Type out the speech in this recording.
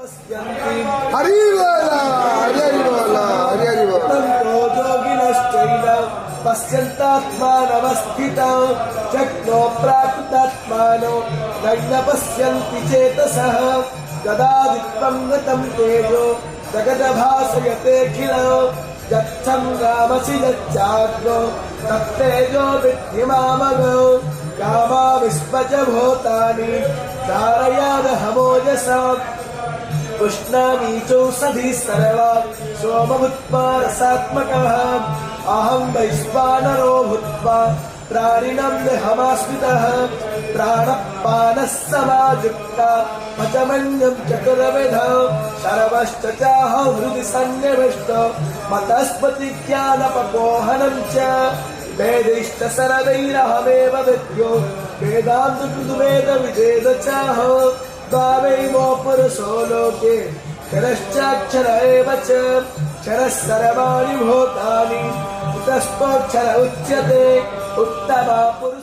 हरि बोला हरि बोला हरि बोला पश्यन्तात्मानवस्थितं चक्रो प्राकृतात्मानो नैन पश्यन्ति चेतसः गदादित्वं गतं तेजो जगदभासयतेऽखिलो यच्छं गामसि यच्चाग्नो तत्तेजो विद्धि मामगो गामाविश्वच भूतानि धारयामहमोजसा उष्णामीचौषधिः सर्वा सोमभूत्वा रसात्मकः अहं वैश्वानरो भूत्वा प्राणिनं देहमाश्रितः प्राणपानः समायुक्ता पचमन्यं चतुर्विधौ सर्वश्च चाहं हृदि सन्निविष्टो मतस्पतिज्ञानपपोहनं च वेदैश्च सर्वैरहमेव विद्यो वेदान्तकृद्वेदविदेव चाहो द्वावैमो पुरुषो लोके क्षरश्चाक्षर एव च क्षरः सर्वाणि भूतानि तस्माक्षर उच्यते उत्तमा पुरुष।